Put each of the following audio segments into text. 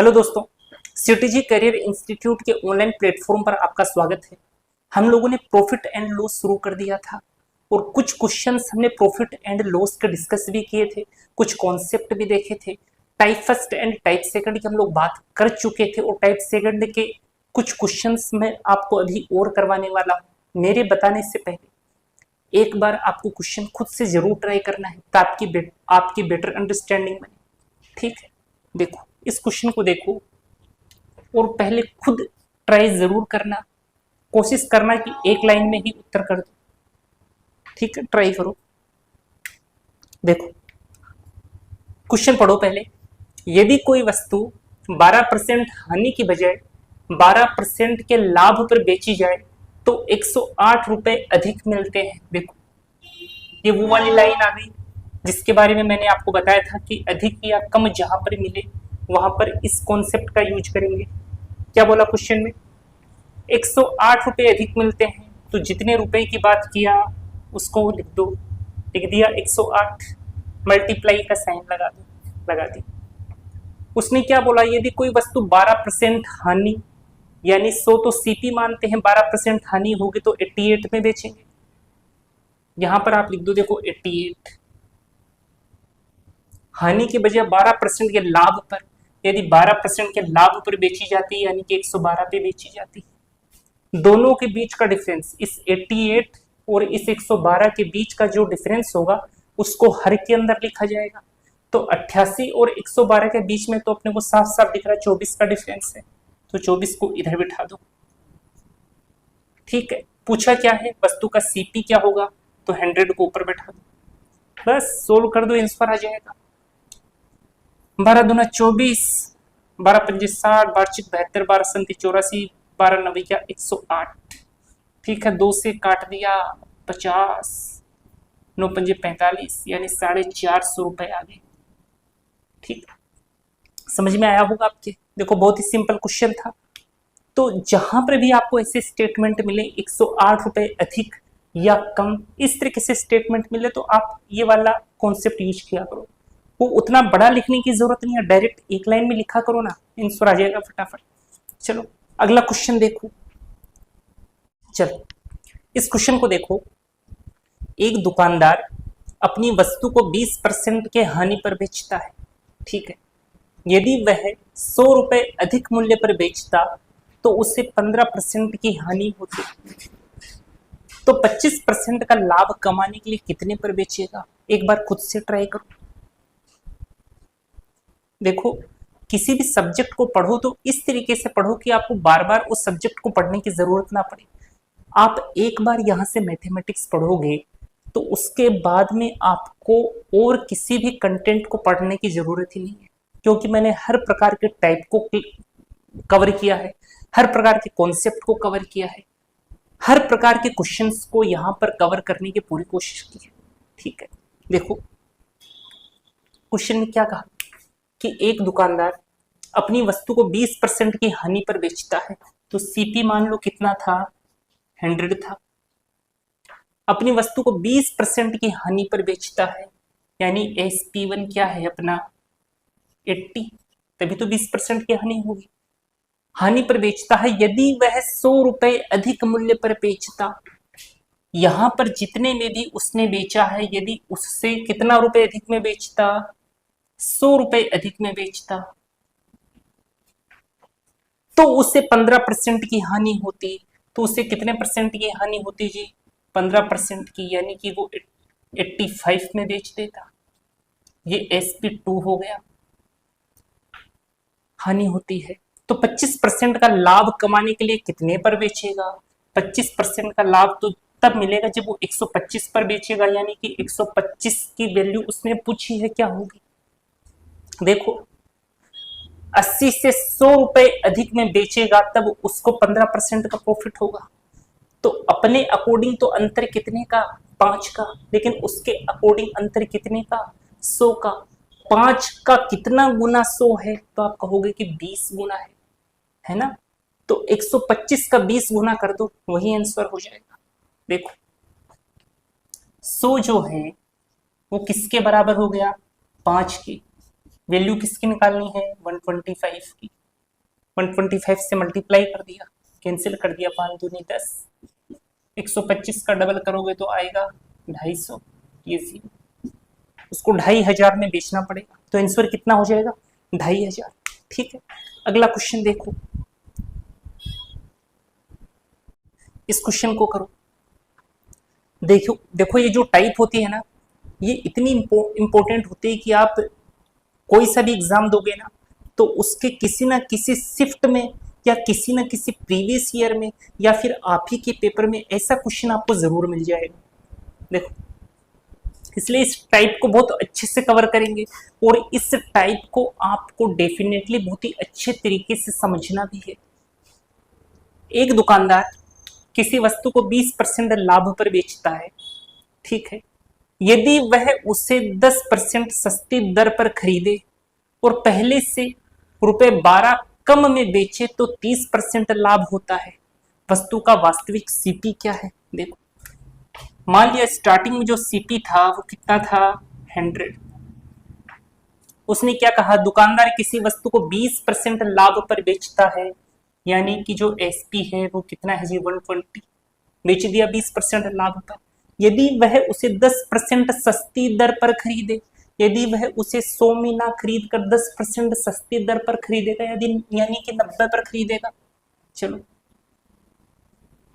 Hello दोस्तों, CTG career institute के online platform पर आपका स्वागत है। हम लोगों ने प्रॉफिट एंड लॉस शुरू कर दिया था और कुछ क्वेश्चंस हमने प्रॉफिट एंड लॉस के डिस्कस भी किए थे, कुछ कॉन्सेप्ट भी देखे थे। Type first and type second की हम लोग बात कर चुके थे और टाइप सेकंड के कुछ क्वेश्चंस मैं आपको अभी और करवाने वाला हूँ। मेरे बताने से पहले एक बार आपको क्वेश्चन खुद से जरूर ट्राई करना है ताकि आपकी बेटर अंडरस्टैंडिंग बने। ठीक है, देखो इस क्वेश्चन को देखो और पहले खुद ट्राई जरूर करना, कोशिश करना कि एक लाइन में ही उत्तर कर दो। ठीक है, ट्राई करो। देखो क्वेश्चन पढ़ो पहले। यदि कोई वस्तु 12% हानि की बजाय 12% के लाभ पर बेची जाए तो 108 रुपए अधिक मिलते हैं। देखो ये वो वाली लाइन आ गई जिसके बारे में मैंने आपको बताया था कि अधिक या कम जहां पर मिले वहां पर इस कॉन्सेप्ट का यूज करेंगे। क्या बोला क्वेश्चन में? 108 रुपए अधिक मिलते हैं, तो जितने रुपए की बात किया उसको लिख दो। लिख दिया 108, मल्टीप्लाई का साइन लगा दो, लगा दी। उसने क्या बोला? यदि कोई वस्तु 12% हानि, यानी 100 तो सीपी मानते हैं, 12% हानि होगी तो 88 में बेचेंगे। यहां पर आप लिख दो, देखो 88 हानि के बजाय 12% के लाभ पर, यदि 12% के लाभ पर बेची जाती है यानी कि 112 पे बेची जाती है। दोनों के बीच का डिफरेंस, इस 88 और इस 112 के बीच का जो डिफरेंस होगा उसको हर के अंदर लिखा जाएगा। तो 88 और 112 के बीच में तो अपने को साफ साफ दिख रहा है 24 का डिफरेंस है, तो 24 को इधर बिठा दो। ठीक है, पूछा क्या है? वस्तु का सीपी क्या होगा? तो 100 को ऊपर बैठा दो, बस सोल्व कर दो, आंसर आ जाएगा। 12 दूना 24, 12 पंजे 60, 12 चिक 72, 12 संति 84, 12 नवे क्या 108। ठीक है, 2 से काट दिया 50, 9 पंजे 45, यानी 450 रुपए आ गए। ठीक, समझ में आया होगा आपके? देखो बहुत ही सिंपल क्वेश्चन था। तो जहां पर भी आपको ऐसे स्टेटमेंट मिले 108 रुपए अधिक या कम, इस तरीके से स्टेटमेंट मिले तो आप ये वाला कॉन्सेप्ट यूज किया करो। वो उतना बड़ा लिखने की जरूरत नहीं है, डायरेक्ट एक लाइन में लिखा करो ना, आंसर आ जाएगा फटाफट। चलो अगला क्वेश्चन देखो। चलो इस क्वेश्चन को देखो। एक दुकानदार अपनी वस्तु को 20% के हानि पर बेचता है। ठीक है, यदि वह 100 रुपए अधिक मूल्य पर बेचता तो उसे 15% की हानि होती, तो 25% का लाभ कमाने के लिए कितने पर बेचेगा? एक बार खुद से ट्राई करो। देखो किसी भी सब्जेक्ट को पढ़ो तो इस तरीके से पढ़ो कि आपको बार बार उस सब्जेक्ट को पढ़ने की जरूरत ना पड़े। आप एक बार यहां से मैथमेटिक्स पढ़ोगे तो उसके बाद में आपको और किसी भी कंटेंट को पढ़ने की जरूरत ही नहीं है, क्योंकि मैंने हर प्रकार के टाइप को कवर किया है, हर प्रकार के कॉन्सेप्ट को कवर किया है, हर प्रकार के क्वेश्चंस को यहां पर कवर करने की पूरी कोशिश की है। ठीक है, देखो क्वेश्चन में क्या कहा कि एक दुकानदार अपनी वस्तु को 20% की हानि पर बेचता है, तो सीपी मान लो कितना था? 100 था। अपनी वस्तु को 20% की हानि पर बेचता है, यानी SP1 क्या है अपना? 80, तभी तो 20% की हानि होगी। हानि पर बेचता है, यदि वह 100 रुपए अधिक मूल्य पर बेचता, यहां पर जितने में भी उसने बेचा है, यदि उससे कितना रुपए अधिक में बेचता? 100 रुपए अधिक में बेचता, तो उसे 15% की हानि होती। तो उसे कितने परसेंट की हानि होती जी? 15% की, यानी कि वो 85 में बेच देता। ये SP2 हो गया, हानि होती है। तो 25% का लाभ कमाने के लिए कितने पर बेचेगा? 25% का लाभ तो तब मिलेगा जब वो 125 पर बेचेगा, यानी कि 125 की वैल्यू उसने पूछी है क्या होगी? देखो 80 से 100 रुपए अधिक में बेचेगा तब उसको 15% का प्रॉफिट होगा। तो अपने अकॉर्डिंग तो अंतर कितने का? 5 का, लेकिन उसके अकॉर्डिंग अंतर कितने का? 100 का। 5 का कितना गुना 100 है? तो आप कहोगे कि 20 गुना है ना? तो 125 का 20 गुना कर दो, वही आंसर हो जाएगा। देखो 100 जो है वो किसके बराबर हो गया? 5 की। वैल्यू किसकी निकालनी है? 125 की। 125 से मल्टीप्लाई कर दिया, कैंसिल कर दिया, 5 दूनी 10, 125 का डबल करोगे तो आएगा 250, ये सी उसको 2500 में बेचना पड़ेगा, तो आंसर कितना हो जाएगा? 2500। ठीक है, अगला क्वेश्चन देखो, इस क्वेश्चन को करो। देखो देखो, ये जो टाइप होती है ना, ये इतनी इंपॉर्टेंट होती है कि आप कोई सा भी एग्जाम दोगे ना, तो उसके किसी ना किसी शिफ्ट में या किसी ना किसी प्रीवियस ईयर में या फिर आप ही के पेपर में ऐसा क्वेश्चन आपको जरूर मिल जाएगा। देखो, इसलिए इस टाइप को बहुत अच्छे से कवर करेंगे और इस टाइप को आपको डेफिनेटली बहुत ही अच्छे तरीके से समझना भी है। एक दुकानदार किसी वस्तु को 20% लाभ पर बेचता है, ठीक है। यदि वह उसे 10% सस्ती दर पर खरीदे और पहले से ₹12 कम में बेचे तो 30% लाभ होता है। वस्तु का वास्तविक सीपी क्या है? देखो, मान लिया स्टार्टिंग में जो सीपी था वो कितना था? 100। उसने क्या कहा? दुकानदार किसी वस्तु को 20% लाभ पर बेचता है, यानी कि जो एसपी है वो कितना है जी? 120। बेच दिया 20% लाभ पर। यदि वह उसे 10% सस्ती दर पर खरीदे, यदि वह उसे 100 में ना खरीद कर 10% सस्ती दर पर खरीदेगा, यदि यानी कि 90 पर खरीदेगा। चलो,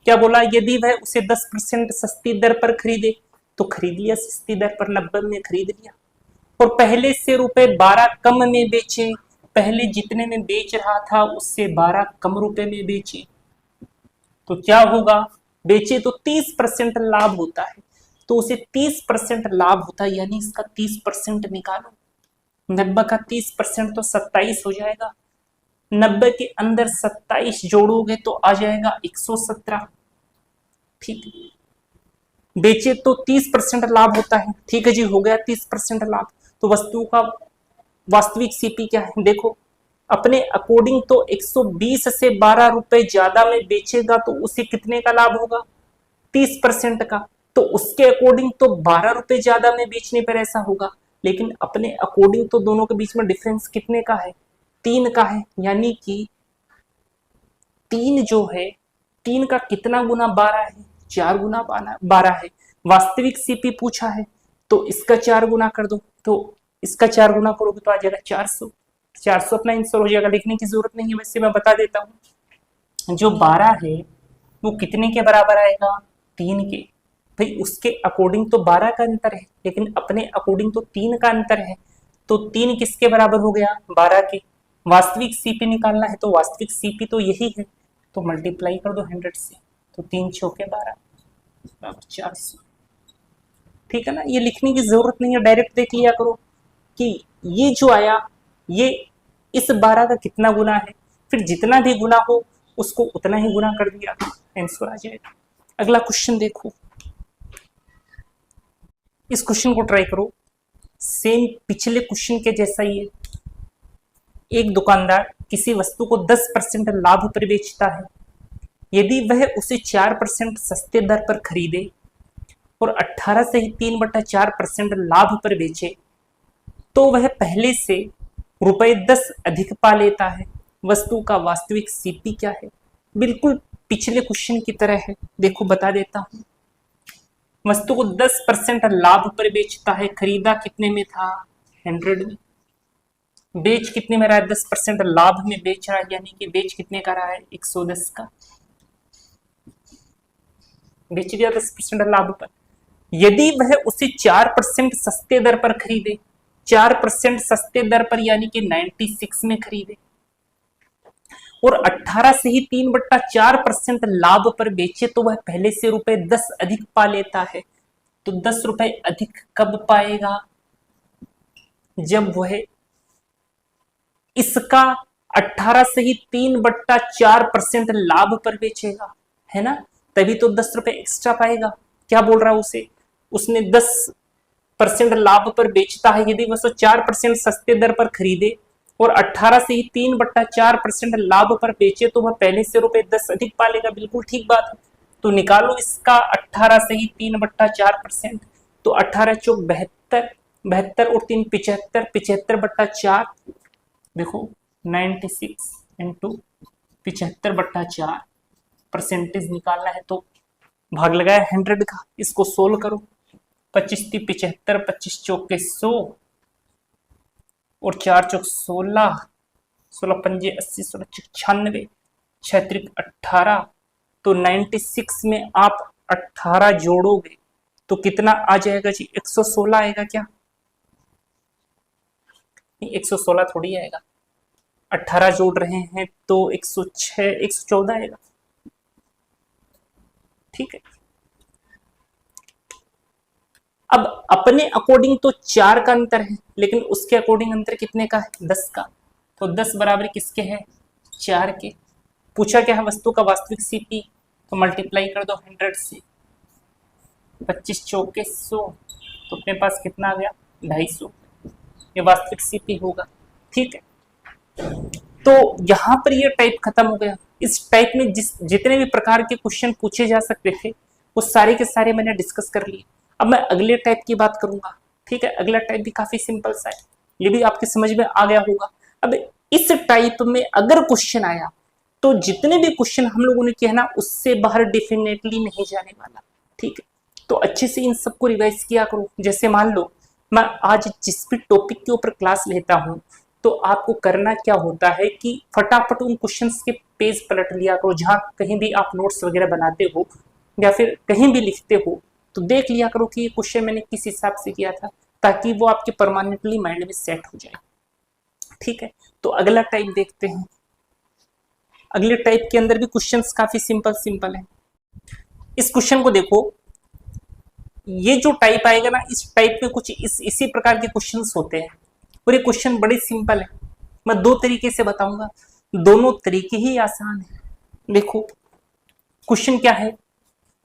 क्या बोला? यदि वह उसे 10% सस्ती दर पर खरीदे, तो खरीद लिया सस्ती दर पर, 90 में खरीद लिया, और पहले से ₹12 कम में बेचे, पहले जितने में बेच रहा था उससे 12 कम रुपए में बेचे, तो क्या होगा? बेचे तो 30% लाभ होता है, तो उसे 30% लाभ होता है, यानी इसका 30% निकालो। 90 का 30% तो 27 हो जाएगा, 90 के अंदर 27 जोड़ोगे तो आ जाएगा 117। ठीक है, बेचे तो 30% लाभ होता है, ठीक है जी, हो गया 30% लाभ। तो वस्तु का वास्तविक सीपी क्या है? देखो, अपने अकॉर्डिंग तो 120 से 12 रुपए ज्यादा में बेचेगा तो उसे कितने का लाभ होगा? 30% का। तो उसके अकॉर्डिंग तो 12 रुपए ज्यादा में बेचने पर ऐसा होगा, लेकिन अपने अकॉर्डिंग तो दोनों के बीच में डिफरेंस कितने का है? 3 का है, यानी कि 3 जो है, 3 का कितना गुना? 12 है, 4 गुना 12 है। वास्तविक सीपी पूछा है तो इसका 4 गुना कर दो, तो इसका 4 गुना करोगे तो आ जाएगा 400। 400 अपना आंसर हो जाएगा, लिखने की जरूरत नहीं है, वैसे मैं बता देता हूँ। जो 12 है वो कितने के बराबर आएगा? 3 के। भाई उसके अकॉर्डिंग तो 12 का अंतर है, लेकिन अपने अकॉर्डिंग तो 3 का अंतर है, तो 3 किसके बराबर हो गया? 12 के। वास्तविक सीपी निकालना है तो वास्तविक सीपी तो यही है, तो मल्टीप्लाई कर दो 100 से, तो 3 चौके 12 बराबर 400। ठीक है ना, ये लिखने की जरूरत नहीं है, डायरेक्ट देख लिया करो कि ये जो आया ये इस 12 का कितना गुना है, फिर जितना भी गुना हो उसको उतना ही गुना कर दिया, आंसर आ जाएगा। अगला क्वेश्चन देखो, इस क्वेश्चन को ट्राई करो, सेम पिछले क्वेश्चन के जैसा ही है। एक दुकानदार किसी वस्तु को 10% लाभ पर बेचता है, यदि वह उसे 4% सस्ते दर पर खरीदे और 18 से ही 3/4% लाभ पर बेचे, तो वह पहले से ₹10 अधिक पा लेता है। वस्तु का वास्तविक सीपी क्या है? बिल्कुल पिछले क्वेश्चन की तरह है, देखो बता देता हूं। वस्तु को 10% लाभ पर बेचता है, खरीदा कितने में था? 100 में। बेच कितने में रहा है? 10% लाभ में बेच रहा है, यानी कि बेच कितने का रहा है? 110 का। बेच दिया 10% लाभ पर। यदि वह उसे 4% सस्ते दर पर खरीदे, 4% सस्ते दर पर यानी कि 96 में खरीदे, और 18 से ही 3/4% लाभ पर बेचे, तो वह पहले से ₹10 अधिक पा लेता है। तो 10 रुपए अधिक कब पाएगा? जब वह इसका 18 से ही 3/4% लाभ पर बेचेगा, है ना, तभी तो 10 रुपए एक्स्ट्रा पाएगा। क्या बोल रहा है उसे? उसने 10% लाभ पर बेचता है, यदि वह 4% सस्ते दर पर खरीदे और 18 से ही 3/4% लाभ पर बेचे, तो वह पहले से ₹10 अधिक पा लेगा। बिल्कुल ठीक बात है। तो निकालो इसका 18 से ही 3/4%, तो 18 चौक 72, 72 और 3 75, 75/4 देखो 96 इंटू 75/4 परसेंटेज निकालना है तो भाग लगाया 100 का, इसको सोल्व करो। 25 3 75, 25 चौके 100 और 4 चौक 16, 16 पंजे 80, 16 96, 6 त्रिक 18। तो 96 में आप 18 जोड़ोगे तो कितना आ जाएगा जी? 116 आएगा क्या? नहीं, 116 थोड़ी आएगा, 18 जोड़ रहे हैं तो 106 114 आएगा। ठीक है, अब अपने अकॉर्डिंग तो 4 का अंतर है, लेकिन उसके अकॉर्डिंग अंतर कितने का है? 10 का। तो 10 बराबर किसके है? 4 के। पूछा क्या है? वस्तु का वास्तविक सीपी, तो मल्टीप्लाई कर दो 100 से। 25 चौके 100, तो अपने पास कितना आ गया? 250। ये वास्तविक सीपी होगा। ठीक है, तो यहां पर ये टाइप खत्म हो गया। इस टाइप में जितने भी प्रकार के क्वेश्चन पूछे जा सकते थे वो सारे के सारे मैंने डिस्कस कर लिए। अब मैं अगले टाइप की बात करूंगा। ठीक है, अगला टाइप भी काफी सिंपल सा है, ये भी आपके समझ में आ गया होगा। अब इस टाइप में अगर क्वेश्चन आया तो जितने भी क्वेश्चन हम लोगों ने किया ना उससे बाहर डेफिनेटली नहीं जाने वाला। ठीक है, तो अच्छे से इन सबको रिवाइज किया करो। जैसे मान लो मैं आज जिस भी टॉपिक के ऊपर क्लास लेता हूं तो आपको करना क्या होता है कि फटाफट उन क्वेश्चंस के पेज पलट लिया करो। जहां कहीं भी आप नोट्स वगैरह बनाते हो या फिर कहीं भी लिखते हो तो देख लिया करो कि ये क्वेश्चन मैंने किस हिसाब से किया था, ताकि वो आपके परमानेंटली माइंड में सेट हो जाए। ठीक है, तो अगला टाइप देखते हैं। अगले टाइप के अंदर भी क्वेश्चंस काफी सिंपल सिंपल है। इस क्वेश्चन को देखो, ये जो टाइप आएगा ना, इस टाइप में कुछ इसी प्रकार के क्वेश्चंस होते हैं और ये क्वेश्चन बड़े सिंपल है। मैं 2 तरीके से बताऊंगा, दोनों तरीके ही आसान है। देखो क्वेश्चन क्या है?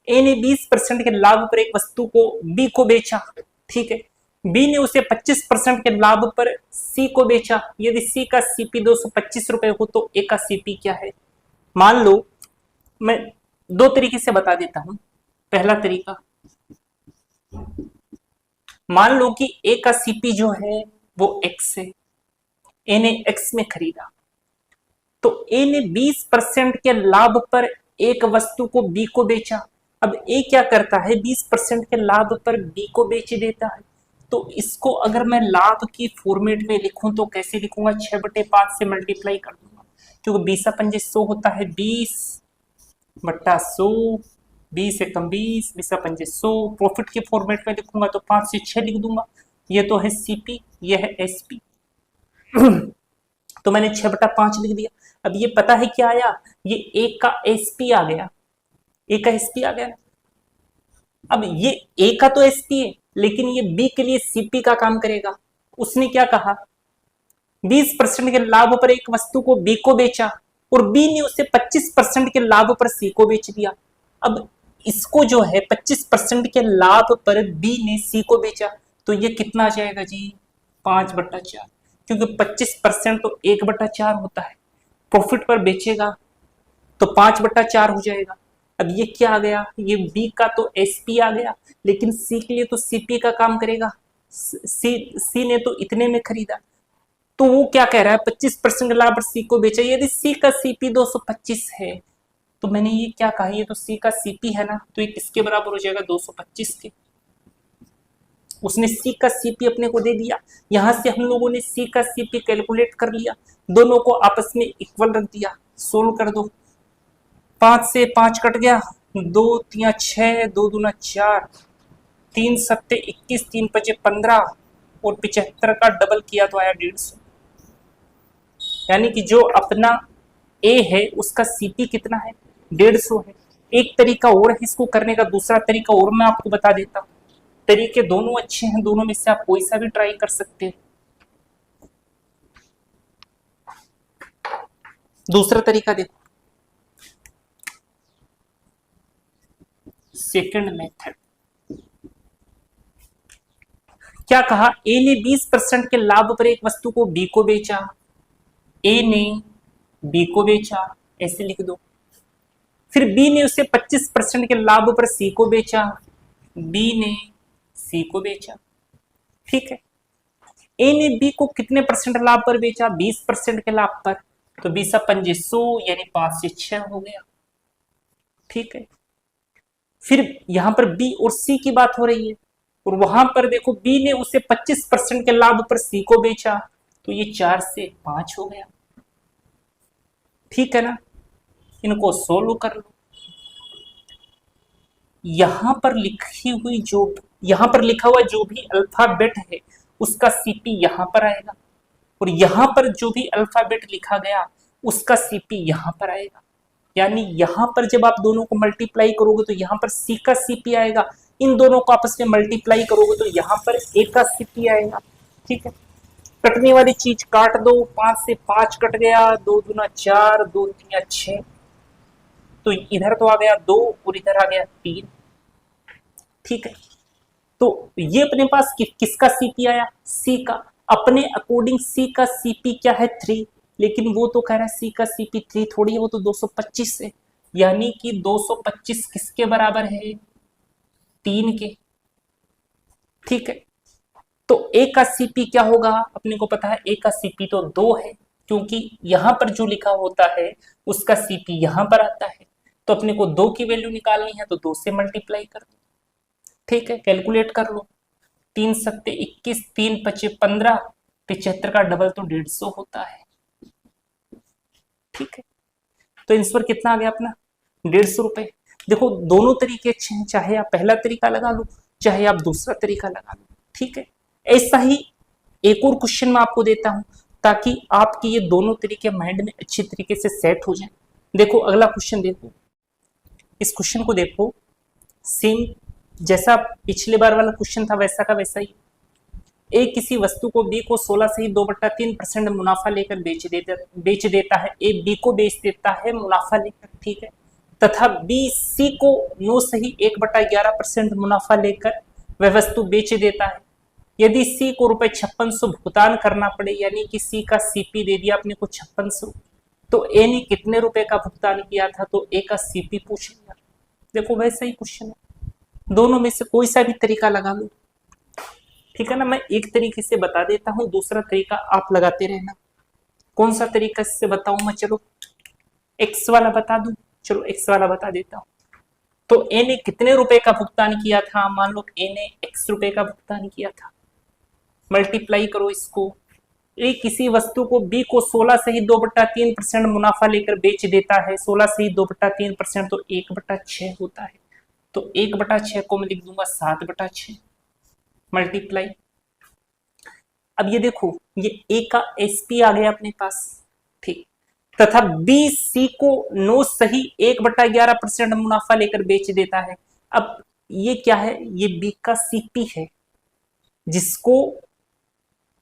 ए ने 20% के लाभ पर एक वस्तु को बी को बेचा। ठीक है, बी ने उसे 25% के लाभ पर सी को बेचा। यदि सी का सीपी 225 रुपए हो तो ए का सीपी क्या है? मान लो मैं 2 तरीके से बता देता हूं। पहला तरीका, मान लो कि ए का सीपी जो है वो एक्स है, ए ने एक्स में खरीदा, तो ए ने 20% के लाभ पर एक वस्तु को बी को बेचा। अब ए क्या करता है? 20% के लाभ पर बी को बेच देता है। तो इसको अगर मैं लाभ की फॉर्मेट में लिखूं तो कैसे लिखूंगा? 6/5 से मल्टीप्लाई कर दूंगा, क्योंकि 20 पंजे 100 होता है, 20/100, 20 एकम 20, 20 पंजे 100। प्रॉफिट के फॉर्मेट में लिखूंगा तो 5 से 6 लिख दूंगा। ये तो है सीपी, ये है एसपी। तो मैंने 6/5 लिख दिया। अब ये पता है क्या आया? ये ए का एसपी आ गया, ए का एसपी आ गया। अब ये ए का तो एसपी है, लेकिन ये बी के लिए सीपी का काम करेगा। उसने क्या कहा? 20% के लाभ पर एक वस्तु को बी को बेचा और बी ने उसे 25% के लाभ पर सी को बेच दिया। अब इसको जो है 25% के लाभ पर बी ने सी को बेचा, तो ये कितना आ जाएगा जी? 5/4, क्योंकि 25% तो 1/4 होता है। प्रॉफिट पर बेचेगा तो 5/4 हो जाएगा। अब ये क्या आ गया? ये बी का तो एसपी आ गया, लेकिन सी के लिए तो सीपी का काम करेगा। सी ने तो इतने में खरीदा, तो वो क्या कह रहा है? 25% लाभ पर सी को बेचा। यदि सी का सीपी 225 है तो मैंने ये क्या कहा? ये तो सी का सीपी है ना, तो ये किसके बराबर हो जाएगा? 225 के। उसने सी का सीपी अपने को दे दिया। यहां से हम लोगों ने सी का सीपी कैलकुलेट कर लिया, दोनों को आपस में इक्वल रख दिया। सोल्व कर दो, 5 से 5 कट गया, 2 3 6, 2 दूना 4, 3 7 21, 3 5 15 और 75 का डबल किया तो आया 150। यानी कि जो अपना ए है उसका सीपी कितना है? 150 है। एक तरीका और है इसको करने का, दूसरा तरीका और मैं आपको बता देता हूं। तरीके दोनों अच्छे हैं, दोनों में से आप कोई सा भी ट्राई कर सकते हैं। दूसरा तरीका देखो, सेकंड मेथड। क्या कहा? ए ने 20% के लाभ पर एक वस्तु को बी को बेचा। ए ने बी को बेचा, ऐसे लिख दो। फिर बी ने उसे 25% के लाभ पर सी को बेचा, बी ने सी को बेचा। ठीक है, ए ने बी को कितने परसेंट लाभ पर बेचा, 20% के लाभ पर, तो 20 पंजे 100 यानी 5 से 6 हो गया। ठीक है, फिर यहां पर बी और सी की बात हो रही है, और वहां पर देखो बी ने उसे 25% के लाभ पर सी को बेचा, तो ये 4 से 5 हो गया। ठीक है ना, इनको सोल्व कर लो। यहां पर लिखी हुई जो यहां पर लिखा हुआ जो भी अल्फाबेट है उसका सीपी यहां पर आएगा, और यहां पर जो भी अल्फाबेट लिखा गया उसका सीपी यहां पर आएगा। यानी यहां पर जब आप दोनों को मल्टीप्लाई करोगे तो यहां पर सी का सीपी आएगा, इन दोनों को आपस में मल्टीप्लाई करोगे तो यहां पर ए का सीपी आएगा। ठीक है, कटने वाली चीज काट दो, 5 से 5 कट गया, 2 दूना 4, 2 तीन 6, तो इधर तो आ गया 2 और इधर आ गया 3। ठीक है, तो ये अपने पास किसका सीपी आया, सी का। अपने अकॉर्डिंग सी का सीपी क्या है 3, लेकिन वो तो कह रहा है सी का सीपी 3 थोड़ी है, वो तो 225 है, यानी कि 225 किसके बराबर है, 3 के। ठीक है, तो ए का सीपी क्या होगा, अपने को पता है ए का सीपी तो 2 है, क्योंकि यहां पर जो लिखा होता है उसका सीपी यहां पर आता है, तो अपने को 2 की वैल्यू निकालनी है, तो 2 से मल्टीप्लाई कर दो। ठीक है, कैलकुलेट कर लो, 3 सत्ते 21, 3 पचे 15, 75 का डबल तो 150 होता है। ठीक है, तो आंसर कितना आ गया अपना, 150 रुपए। देखो दोनों तरीके अच्छे हैं, चाहे आप पहला तरीका लगा लो चाहे आप दूसरा तरीका लगा लो। ठीक है, ऐसा ही एक और क्वेश्चन मैं आपको देता हूं ताकि आपके ये दोनों तरीके माइंड में अच्छी तरीके से सेट हो जाए। देखो अगला क्वेश्चन देखो, इस क्वेश्चन को देखो, सेम जैसा पिछले बार वाला क्वेश्चन था वैसा का वैसा ही। ए किसी वस्तु को बी को 16 से ही 2/3% मुनाफा लेकर बेच देता है, ए बी को बेच देता है मुनाफा लेकर। ठीक है, तथा बी सी को 9 से ही 1/11% मुनाफा लेकर वह वस्तु बेच देता है। यदि सी को ₹5600 भुगतान करना पड़े, यानी कि सी का सीपी दे दिया अपने को 5600, तो ए ने कितने रुपए का भुगतान किया था, तो ए का सीपी पूछ लिया। देखो वैसा ही क्वेश्चन है, दोनों में से कोई सा भी तरीका लगा लो। ठीक है ना, मैं एक तरीके से बता देता हूं, दूसरा तरीका आप लगाते रहना। कौन सा तरीका से बताऊं मैं, चलो एक्स वाला बता दूं, चलो एक्स वाला बता देता हूं। तो ए ने कितने रुपए का भुगतान किया था, मान लो ए ने x रुपए का भुगतान किया था, मल्टीप्लाई करो इसको। ए किसी वस्तु को बी को 16 से ही 2/3% मुनाफा लेकर बेच देता है, 16 से ही 2/3% तो 1/6 होता है, तो 1/6 को मैं लिख दूंगा 7/6 मल्टीप्लाई। अब ये देखो ये ए का एसपी आ गया अपने पास। ठीक, तथा बी सी को 9 सही 1/11% मुनाफा लेकर बेच देता है। अब ये क्या है, ये बी का सीपी है, जिसको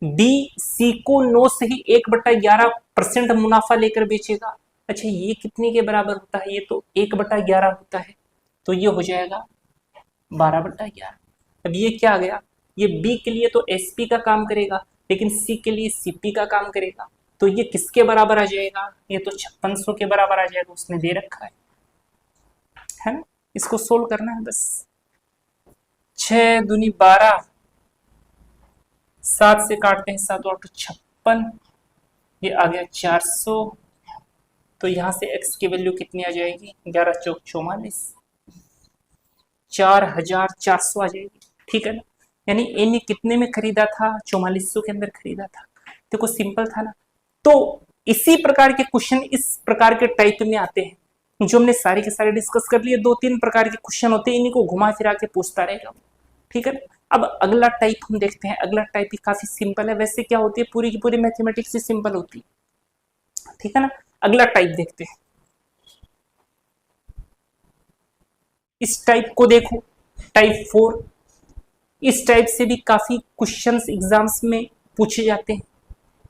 बी सी को 9 सही 1/11% मुनाफा लेकर बेचेगा। अच्छा ये कितने के बराबर होता है, ये तो 1/11 होता है, तो ये हो जाएगा 12/11। अब ये क्या आ गया, ये बी के लिए तो एसपी का काम करेगा, लेकिन सी के लिए सीपी का काम करेगा, तो ये किसके बराबर आ जाएगा, ये तो 5600 के बराबर आ जाएगा, उसने दे रखा है ना। इसको सोल्व करना है बस, 6 दूनी 12, 7 से काटते हैं 7 और 56, ये आ गया 400, तो यहां से x की वैल्यू कितनी आ जाएगी, 11 चौक 44, 4400 आ जाएगी। ठीक है ना, यानी ए ने कितने में खरीदा था, 4400 के अंदर खरीदा था। देखो सिंपल था ना। तो इसी प्रकार के क्वेश्चन इस प्रकार के टाइप में आते हैं, जो हमने सारे के सारे डिस्कस कर लिए। 2-3 प्रकार के क्वेश्चन होते हैं, इन्हीं को घुमा फिरा के पूछता रहेगा। ठीक है, अब अगला टाइप हम देखते हैं। अगला टाइप भी काफी सिंपल है, वैसे क्या होती है पूरी की पूरी मैथमेटिक्स से सिंपल होती है। ठीक है ना, अगला टाइप देखते हैं। इस टाइप को देखो, टाइप 4। इस टाइप से भी काफी क्वेश्चंस एग्जाम्स में पूछे जाते हैं।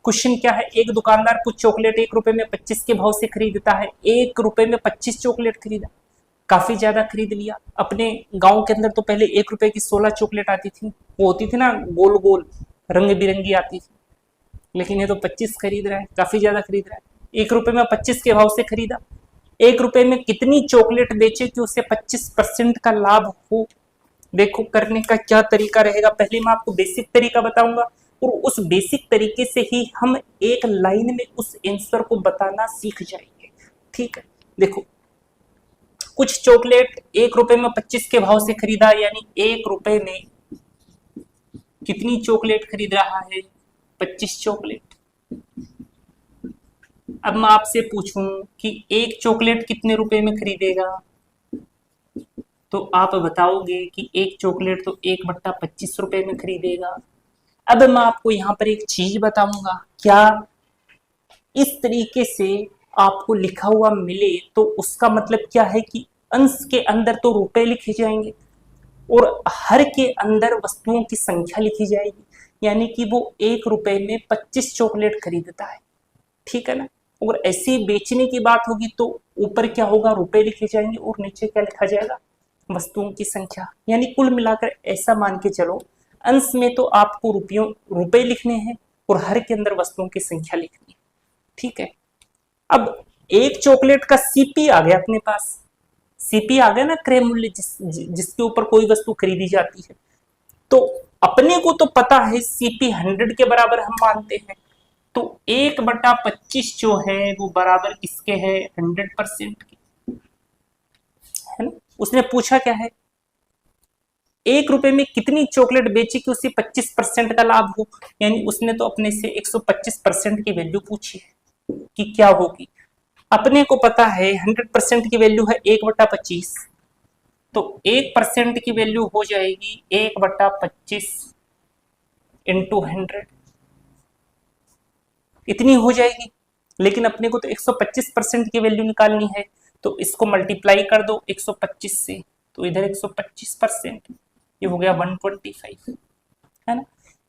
क्वेश्चन क्या है, एक दुकानदार कुछ चॉकलेट 1 रुपए में 25 के भाव से खरीदता है। 1 रुपए में 25 चॉकलेट खरीदा, काफी ज्यादा खरीद लिया। अपने गांव के अंदर तो पहले 1 रुपए की 16 चॉकलेट आती थी, वो होती थी ना गोल गोल रंग बिरंगी आती थी, लेकिन ये तो 25 खरीद रहा है, काफी ज्यादा खरीद रहा है। 1 रुपए में 25 के भाव से खरीदा, 1 रुपए में कितनी चॉकलेट बेचे कि उसे 25% का लाभ हो। देखो करने का क्या तरीका रहेगा, पहले मैं आपको बेसिक तरीका बताऊंगा, और उस बेसिक तरीके से ही हम एक लाइन में उस आंसर को बताना सीख जाएंगे। ठीक है, देखो कुछ चॉकलेट 1 रुपए में 25 के भाव से खरीदा, यानी 1 रुपए में कितनी चॉकलेट खरीद रहा है? 25 चॉकलेट। अब मैं आपसे पूछूं कि एक चॉकलेट कितने रुपए में खरीदेगा, तो आप बताओगे कि एक चॉकलेट तो 1/25 रुपए में खरीदेगा। अब मैं आपको यहाँ पर एक चीज बताऊंगा, क्या इस तरीके से आपको लिखा हुआ मिले तो उसका मतलब क्या है कि अंश के अंदर तो रुपए लिखे जाएंगे और हर के अंदर वस्तुओं की संख्या लिखी जाएगी, यानी कि वो 1 रुपए में 25 चॉकलेट खरीदता है। ठीक है ना, और ऐसे बेचने की बात होगी तो ऊपर क्या होगा, रुपए लिखे जाएंगे और नीचे क्या लिखा जाएगा, वस्तुओं की संख्या। यानी कुल मिलाकर ऐसा मान के चलो, अंश में तो आपको रुपए लिखने हैं और हर के अंदर वस्तुओं की संख्या लिखनी है। ठीक है, अब एक चॉकलेट का सीपी आ गया अपने पास, सीपी आ गया ना, क्रय मूल्य जिसके ऊपर कोई वस्तु खरीदी जाती है। तो अपने को तो पता है सीपी 100 के बराबर हम मानते हैं, तो 1/25 जो है वो बराबर किसके है, 100% के, है ना। उसने पूछा क्या है, 1 रुपए में कितनी चॉकलेट बेची कि उसे 25% का लाभ हो, यानी उसने तो अपने से 125% की वैल्यू पूछी है कि क्या होगी। अपने को पता है 100% की वैल्यू है 1/25, तो 1% की वैल्यू हो जाएगी 1/25 इंटू 100, इतनी हो जाएगी। लेकिन अपने को तो 125% की वैल्यू निकालनी है, तो इसको मल्टीप्लाई कर दो 125 से, तो इधर 125%, ये हो गया 125, है ना।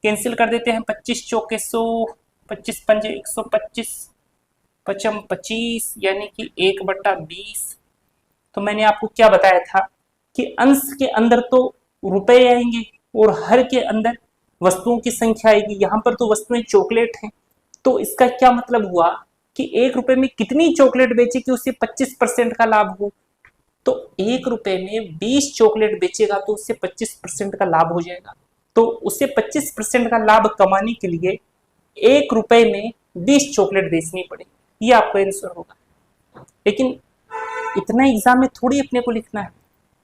कैंसिल कर देते हैं, 25 चौके 100, 25 पंजे 125, 55 25, यानी कि 1/20। तो मैंने आपको क्या बताया था कि अंश के अंदर तो रुपए आएंगे और हर के अंदर वस्तुओं की संख्या आएगी। यहां पर तो वस्तुएं चॉकलेट हैं, तो इसका क्या मतलब हुआ कि 1 रुपए में कितनी चॉकलेट बेची कि उसे 25% का लाभ हो। तो 1 रुपए में 20 चॉकलेट बेचेगा तो उससे 25% का लाभ हो जाएगा। तो उसे 25% का लाभ कमाने के लिए 1 रुपए में 20 चॉकलेट बेचनी पड़ेगी, ये आपका आंसर होगा। लेकिन इतना एग्जाम में थोड़ी अपने को लिखना है,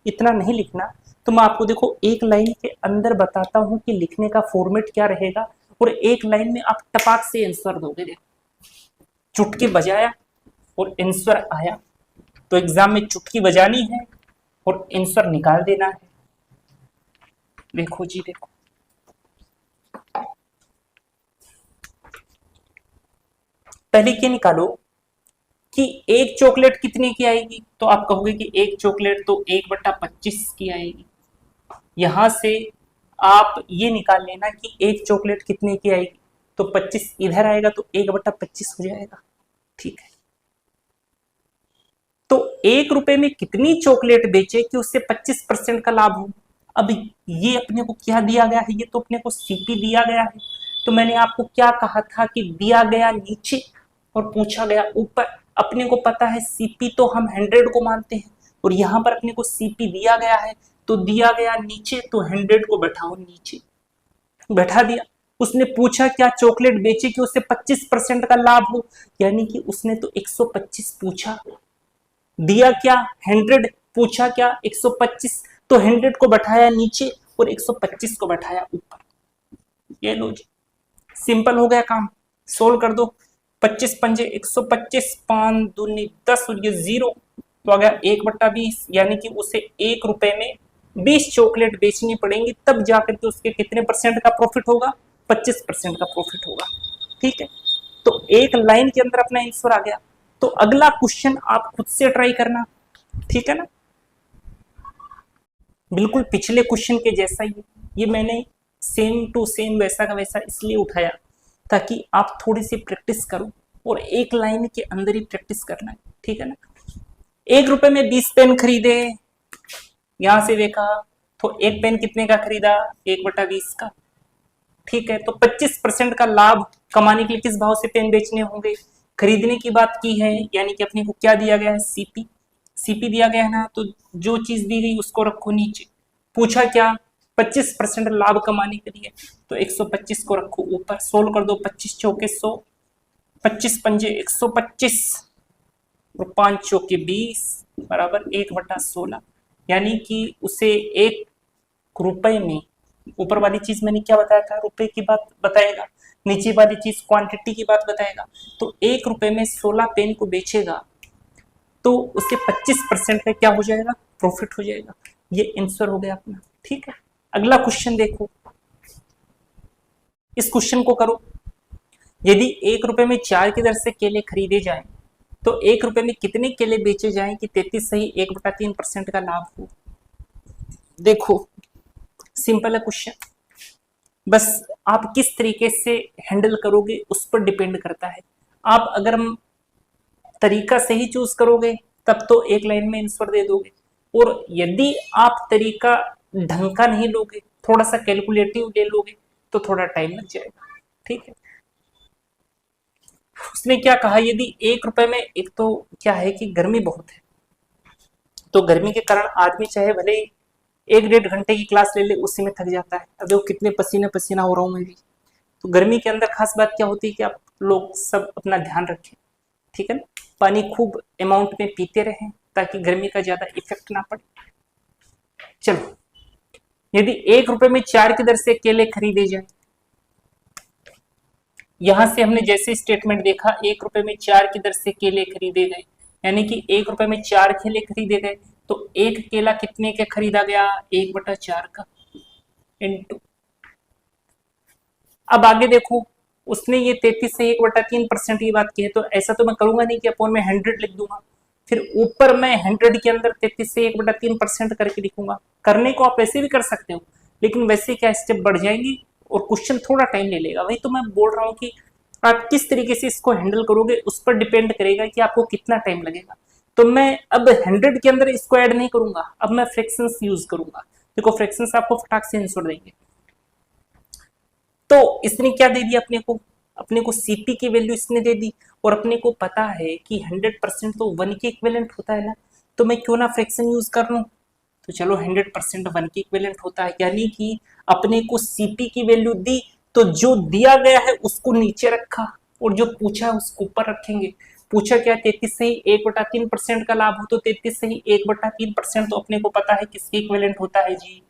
इतना नहीं लिखना। तो मैं आपको देखो एक लाइन के अंदर बताता हूं कि लिखने का फॉर्मेट क्या रहेगा, और एक लाइन में आप टपाक से आंसर दोगे। देखो चुटकी बजाया और आंसर आया, तो एग्जाम में चुटकी बजानी है और आंसर निकाल देना है। देखो जी, देखो पहले क्या निकालो कि एक चॉकलेट कितने की आएगी, तो आप कहोगे कि एक चॉकलेट तो 1/25 की आएगी। यहां से आप ये निकाल लेना कि एक चॉकलेट कितने की आएगी, तो 25 इधर आएगा तो 1/25 हो जाएगा। ठीक है, तो 1 रुपए में कितनी चॉकलेट बेचे कि उससे 25% का लाभ हो। अब ये अपने को क्या दिया गया है, ये तो अपने को सीपी दिया गया है। तो मैंने आपको क्या कहा था कि दिया गया नीचे और पूछा गया ऊपर। अपने को पता है सीपी तो हम 100 को मानते हैं, और यहां पर अपने को सीपी दिया गया है, तो दिया गया नीचे, तो 100 को बैठाओ नीचे, बैठा दिया। उसने पूछा क्या, चॉकलेट बेचे कि उससे 25% का लाभ हो, यानी कि उसने तो 125 पूछा, दिया क्या 100, पूछा क्या 125, तो 100 को बैठाया नीचे और 125 को बैठाया ऊपर। ये लो जी, सिंपल हो गया काम, सोल्व कर दो। 25 पंजे 125, 5 दूनी 10 और ये 0, तो आ गया 1/20, यानी कि उसे 1 रुपए में 20 चॉकलेट बेचनी पड़ेंगी, तब जाकर के उसके कितने परसेंट का प्रॉफिट होगा, 25% का प्रॉफिट होगा। ठीक है, तो एक लाइन के अंदर अपना आंसर आ गया। तो अगला क्वेश्चन आप खुद से ट्राई करना, ठीक है ना, बिल्कुल पिछले क्वेश्चन के जैसा ही। ये मैंने सेम टू सेम वैसा का वैसा इसलिए उठाया ताकि आप थोड़ी सी प्रैक्टिस करो, और एक लाइन के अंदर ही प्रैक्टिस करना है, ठीक है ना। 1 रुपए में 20 पेन खरीदे, यहां से देखा तो एक पेन कितने का खरीदा, 1/20 का। ठीक है, तो 25% का लाभ कमाने के लिए किस भाव से पेन बेचने होंगे, खरीदने की बात की है, यानी कि अपने को क्या दिया गया है, सीपी। सीपी दिया गया है ना, तो जो चीज दी गई उसको रखो नीचे। पूछा क्या, 25% लाभ कमाने के लिए, तो 125 को रखो ऊपर, सोल्व कर दो, 25 चौके 100, 25 पंजे 125 और 5 चौके 20 बराबर 1/16, यानी कि उसे 1 रुपए में, ऊपर वाली चीज मैंने क्या बताया था, रुपए की बात बताएगा, नीचे वाली चीज क्वांटिटी की बात बताएगा। तो 1 रुपए में 16 पेन को बेचेगा तो उसे 25% का क्या हो जाएगा, प्रॉफिट हो जाएगा। ये आंसर हो गया अपना। ठीक है, अगला क्वेश्चन देखो, इस क्वेश्चन को करो। यदि 1 रुपए में 4 की दर से केले खरीदे जाएं तो 1 रुपए में कितने केले बेचे जाएं कि 33 सही 1/3% का लाभ हो। देखो सिंपल है क्वेश्चन, बस आप किस तरीके से हैंडल करोगे उस पर डिपेंड करता है। आप अगर तरीका सही चूज करोगे तब तो एक लाइन में आंसर दे दोगे, और यदि आप तरीका ढंग का नहीं लोगे, थोड़ा सा कैलकुलेटिव ले लोगे तो थोड़ा टाइम लग जाएगा। ठीक है, उसने क्या कहा, यदि 1 रुपए में, एक तो क्या है कि गर्मी बहुत है, तो गर्मी के कारण आदमी चाहे भले ही 1-1.5 घंटे की क्लास ले ले उसी में थक जाता है। अब वो कितने पसीना पसीना हो रहा हूं मैं भी। तो गर्मी के अंदर खास बात क्या होती है कि आप लोग सब अपना ध्यान रखें, ठीक है ना, पानी खूब अमाउंट में पीते रहें ताकि गर्मी का ज्यादा इफेक्ट ना पड़े। चलो, यदि 1 रुपए में 4 की दर से केले खरीदे जाए, यहां से हमने जैसे स्टेटमेंट देखा, 1 रुपए में 4 की दर से केले खरीदे गए, यानी कि 1 रुपए में 4 केले खरीदे गए, तो एक केला कितने के खरीदा गया, 1/4 का, इनटू। अब आगे देखो, उसने ये 33 से 1/3% की बात की है, तो ऐसा तो मैं करूंगा नहीं कि अपॉन में 100 लिख दूंगा, फिर ऊपर मैं 100 के अंदर 33 से 1/3% करके लिखूंगा। करने को आप वैसे भी कर सकते हो, लेकिन वैसे क्या स्टेप बढ़ जाएंगी और क्वेश्चन थोड़ा टाइम ले लेगा। वही तो मैं बोल रहा हूँ कि आप किस तरीके से इसको हैंडल करोगे उस पर डिपेंड करेगा कि आपको कितना टाइम लगेगा। तो मैं अब 100 के अंदर इसको ऐड नहीं करूंगा, अब मैं फ्रैक्शंस यूज करूंगा। देखो फ्रैक्शंस आपको फटाक से आंसर देंगे। तो इसने क्या दे दिया अपने को सीपी की वैल्यू इसने दे दी, और अपने को पता है कि 100% तो 1 के इक्विवेलेंट होता है ना, तो मैं क्यों ना फ्रैक्शन यूज कर लूं। तो चलो 100% 1 के इक्विवेलेंट होता है, यानी कि अपने को सीपी की वैल्यू दी, तो जो दिया गया है उसको नीचे रखा और जो पूछा है उसको ऊपर रखेंगे। पूछा क्या, 33 से ही 1/3% का लाभ हो, तो 33 से ही 1/3% तो अपने को पता है किसके इक्विवेलेंट होता है जी,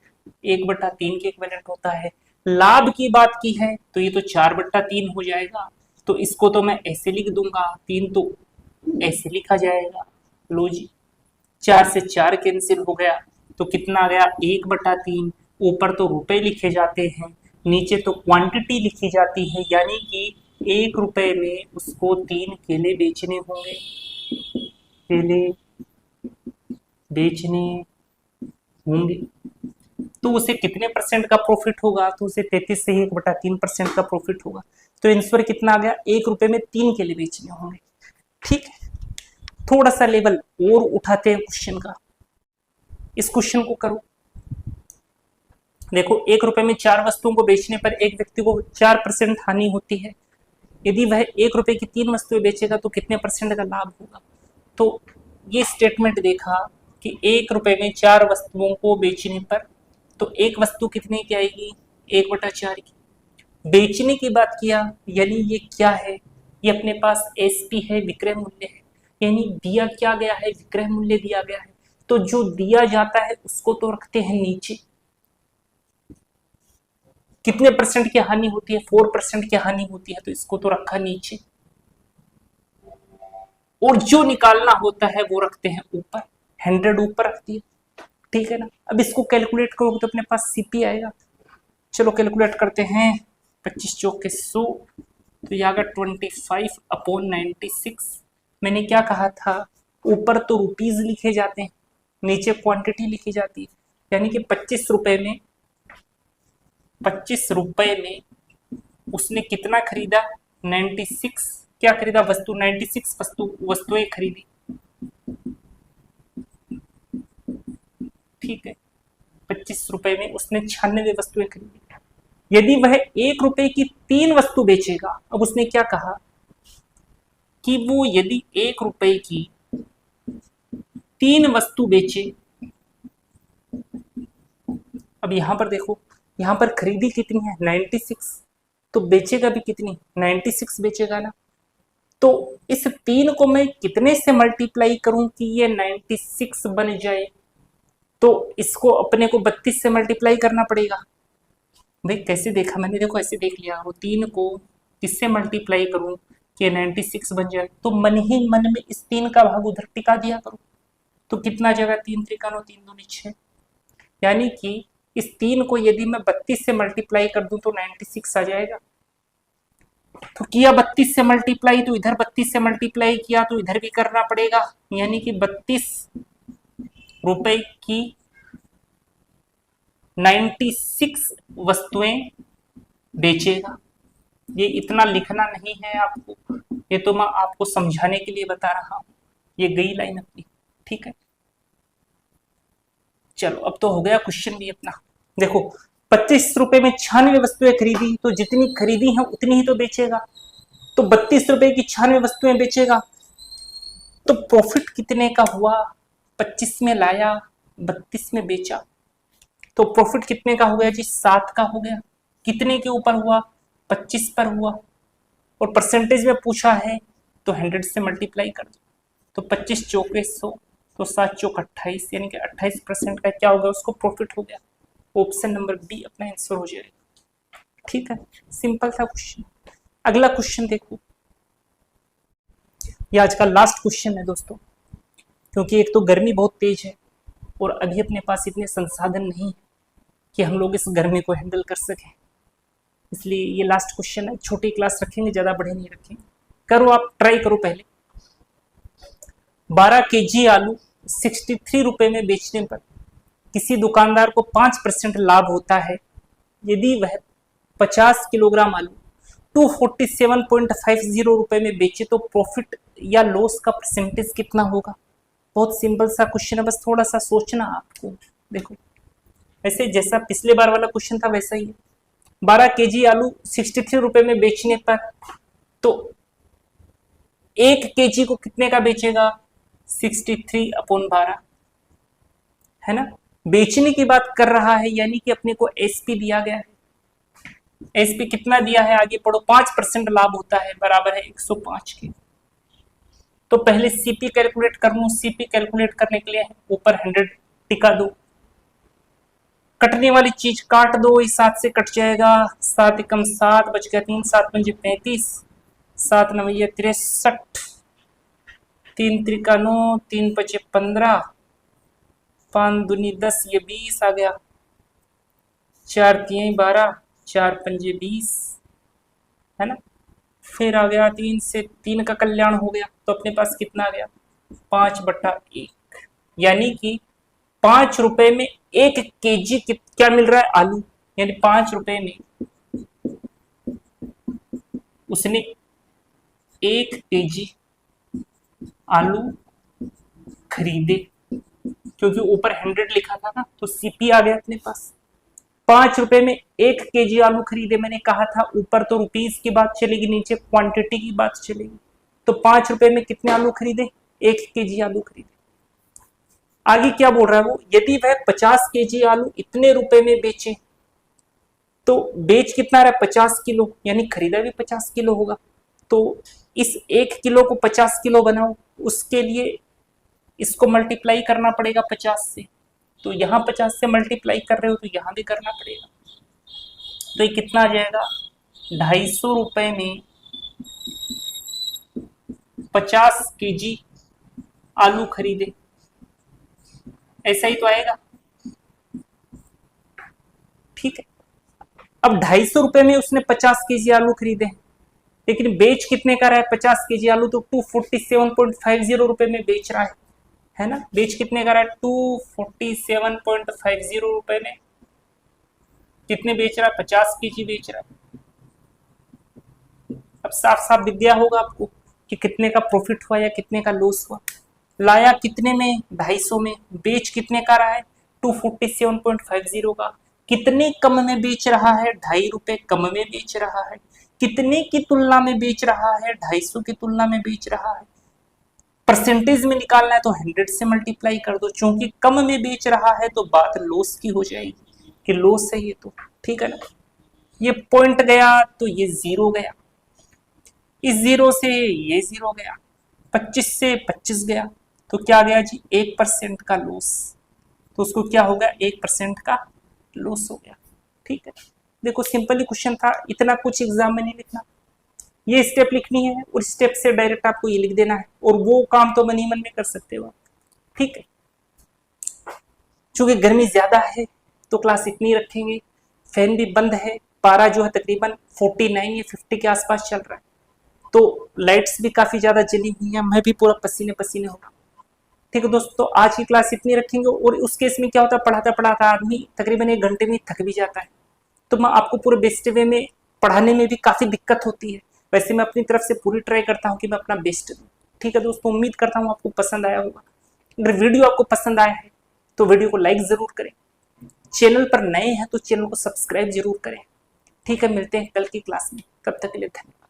1/3 के इक्विवेलेंट होता है। लाभ की बात की है तो ये तो 4/3 हो जाएगा, तो इसको तो मैं ऐसे लिख दूंगा, 3 तो ऐसे लिखा जाएगा। लो जी, 4 से 4 कैंसिल हो गया, तो कितना आ गया, 1/3। ऊपर तो रुपए लिखे जाते हैं, नीचे तो क्वांटिटी लिखी जाती है, यानी कि 1 रुपए में उसको 3 केले बेचने होंगे, केले बेचने होंगे। तो उसे कितने परसेंट का प्रॉफिट होगा, तो उसे 33 से 1/3% का प्रॉफिट होगा। तो आंसर कितना आ गया, 1 रुपए में 3 केले बेचने होंगे। ठीक है, थोड़ा सा लेवल और उठाते हैं क्वेश्चन का। इस क्वेश्चन को करो, देखो 1 रुपए में 4 वस्तुओं को बेचने पर एक व्यक्ति को 4% हानि होती है। यदि वह 1 रुपए की 3 वस्तुएं बेचेगा तो कितने परसेंट का लाभ होगा। तो ये स्टेटमेंट देखा कि 1 रुपए में 4 वस्तुओं को बेचने पर, तो एक वस्तु कितने की आएगी, 1/4 की। बेचने की बात किया, यानी ये क्या है, ये अपने पास एसपी है, विक्रय मूल्य है, यानी दिया क्या गया है, विक्रय मूल्य दिया गया है। तो जो दिया जाता है उसको तो रखते हैं नीचे। कितने परसेंट की हानि होती है, 4% की हानि होती है, तो इसको तो रखा नीचे, और जो निकालना होता है वो रखते हैं ऊपर, 100 ऊपर रखती है। ठीक है ना, अब इसको कैलकुलेट करोगे तो अपने पास सीपी आएगा। चलो कैलकुलेट करते हैं, 25 चौके 100, तो यह आ गया 25/96। मैंने क्या कहा था, ऊपर तो रुपीज लिखे जाते हैं, नीचे क्वांटिटी लिखी जाती है, यानी कि 25 रुपए में उसने कितना खरीदा, 96, क्या खरीदा, वस्तु, 96 वस्तुएं खरीदी। ठीक है, 25 रुपए में उसने 96 वस्तुएं खरीदी। यदि वह 1 रुपए की 3 वस्तु बेचेगा, अब उसने क्या कहा कि वो यदि 1 रुपए की 3 वस्तु बेचे, अब यहाँ पर देखो, यहाँ पर खरीदी कितनी है 96, तो बेचेगा भी कितनी 96 बेचेगा ना। तो इस 3 को मैं कितने से मल्टीप्लाई करूं कि ये 96 बन जाए, तो इसको अपने को 32 से मल्टीप्लाई करना पड़ेगा। भाई कैसे देखा मैंने, देखो ऐसे देख लिया, वो 3 को किससे मल्टीप्लाई करूं कि 96 बन जाए, तो मन ही मन में इस 3 का भाग उधर टिका दिया करो। तो कितना जगह 3 त्रिका 3 दूनी 6, यानी कि इस 3 को यदि मैं 32 से मल्टीप्लाई कर दूं तो 96 आ जाएगा। तो किया 32 से मल्टीप्लाई, तो इधर 32 से मल्टीप्लाई किया तो इधर भी करना पड़ेगा, यानी कि 32 रुपए की 96 वस्तुएं बेचेगा। ये इतना लिखना नहीं है आपको, ये तो मैं आपको समझाने के लिए बता रहा हूं। ये गई लाइन अपनी, ठीक है। चलो अब तो हो गया क्वेश्चन भी अपना। देखो 25 रुपए में 96 वस्तुएं खरीदी, तो जितनी खरीदी हैं उतनी ही तो बेचेगा। तो 32 रुपए की 96 वस्तुएं बेचेगा, तो प्रॉफिट कितने का हुआ, 25 में लाया 32 में बेचा, तो प्रॉफिट कितने का हो गया जी 7 का हो गया। कितने के ऊपर हुआ 25 पर हुआ, और परसेंटेज में पूछा है तो 100 से मल्टीप्लाई कर दो, तो 25 चौके 100, तो 7 चौक 28, यानी कि 28% का क्या हो गया उसको प्रॉफिट हो गया। ऑप्शन नंबर बी अपना आंसर हो जाएगा, ठीक है। सिंपल था क्वेश्चन। अगला क्वेश्चन देखो, ये आज का लास्ट क्वेश्चन है दोस्तों, क्योंकि एक तो गर्मी बहुत तेज है और अभी अपने पास इतने संसाधन नहीं है कि हम लोग इस गर्मी को हैंडल कर सकें, इसलिए ये लास्ट क्वेश्चन है। छोटी क्लास रखेंगे, ज़्यादा बड़े नहीं रखेंगे। करो आप, ट्राई करो पहले। 12 केजी आलू 63 रुपए में बेचने पर किसी दुकानदार को 5% लाभ होता है। यदि वह 50 किलोग्राम आलू 247.50 रुपए में बेचे तो प्रॉफिट या लॉस का परसेंटेज कितना होगा। बहुत सिंपल सा क्वेश्चन है, बस थोड़ा सा सोचना आपको। देखो ऐसे जैसा पिछले बार वाला क्वेश्चन था वैसा ही है। 12 केजी आलू 63 रुपए में बेचने पर तो 1 केजी को कितने का बेचेगा 63/12, है ना। बेचने की बात कर रहा है, यानी कि अपने को एसपी दिया गया है। एसपी कितना दिया है आगे पढ़ो, 5% लाभ होता है, बराबर है 105 के। तो पहले सीपी कैलकुलेट कर लूं। सीपी कैलकुलेट करने के लिए ऊपर 100 टिका दो, कटने वाली चीज काट दो, इस 7 से कट जाएगा, 7 एकम 7 बच गया 3, 7 पंजे 35, 7 नवैया 63, 3 त्रिका 9, 3 पचे 15, 5 दूनी 10, ये 20 आ गया, 4 3 12, 4 पंजे 20, है ना। फिर आ गया 3 से 3 का कल्याण हो गया, तो अपने पास कितना आ गया 5/1, यानी कि 5 रुपए में 1 केजी क्या मिल रहा है आलू, यानी 5 रुपए में उसने 1 केजी आलू खरीदे, क्योंकि ऊपर 100 लिखा था ना, तो सीपी आ गया अपने पास। 5 रुपए में 1 केजी आलू खरीदे, मैंने कहा था ऊपर तो रुपीस की बात चलेगी, नीचे क्वांटिटी की बात चलेगी। तो 5 रुपए में कितने आलू खरीदे 1 केजी आलू खरीदे। आगे क्या बोल रहा है वो, यदि वह 50 केजी आलू इतने रुपए में बेचे, तो बेच कितना रहा 50 किलो, यानी खरीदा भी 50 किलो होगा। तो इस 1 किलो को 50 किलो बनाओ, उसके लिए इसको मल्टीप्लाई करना पड़ेगा 50 से। तो यहाँ 50 से मल्टीप्लाई कर रहे हो तो यहाँ भी करना पड़ेगा। तो ये कितना आ जाएगा 250 रुपए में 50 केजी आलू खरीदे, ऐसा ही तो आएगा, ठीक है। अब 250 रुपए में उसने 50 केजी आलू खरीदे, लेकिन बेच कितने का रहा है 50 केजी आलू, तो 247.50 रुपए में बेच रहा है ना। बेच कितने का रहा है 247.50 रुपए में कितने बेच रहा है 50 केजी बेच रहा है। अब साफ साफ विद्या होगा आपको कि कितने का प्रॉफिट हुआ या कितने का लॉस हुआ। लाया कितने में 250 में, बेच कितने का रहा है 247.50 का। कितने कम में बेच रहा है 2.5 रुपए कम में बेच रहा है। कितने की तुलना में बेच रहा है 250 की तुलना में बेच रहा है। परसेंटेज में निकालना है तो 100 से मल्टीप्लाई कर दो, क्योंकि कम में बेच रहा है तो बात लॉस की हो जाएगी। कि लॉस है ये तो, ठीक है ना। ये पॉइंट गया तो ये 0 गया, इस 0 से ये 0 गया, 25 से 25 गया, तो क्या गया जी 1% का लॉस। तो उसको क्या हो गया 1% का लॉस हो गया, ठीक है। देखो सिंपली क्वेश्चन था, इतना कुछ एग्जाम में नहीं लिखना, ये स्टेप लिखनी है और स्टेप से डायरेक्ट आपको ये लिख देना है, और वो काम तो मन ही मन में कर सकते हो, ठीक है। चूंकि गर्मी ज्यादा है तो क्लास इतनी रखेंगे, फैन भी बंद है, पारा जो है तकरीबन 49 या 50 के आसपास चल रहा है, तो लाइट्स भी काफी ज्यादा जली हुई है, मैं भी पूरा पसीने पसीने हो रहा हूँ, ठीक है दोस्तों। तो आज की क्लास इतनी रखेंगे, और उस केस में क्या होता है, पढ़ाता पढ़ाता आदमी तकरीबन 1 घंटे में थक भी जाता है, तो मैं आपको पूरे बेस्ट वे में पढ़ाने में भी काफी दिक्कत होती है। वैसे मैं अपनी तरफ से पूरी ट्राई करता हूँ कि मैं अपना बेस्ट दूँ, ठीक है दोस्तों। उम्मीद करता हूँ आपको पसंद आया होगा। अगर वीडियो आपको पसंद आया है तो वीडियो को लाइक जरूर करें, चैनल पर नए हैं तो चैनल को सब्सक्राइब जरूर करें, ठीक है। मिलते हैं कल की क्लास में, तब तक के लिए धन्यवाद।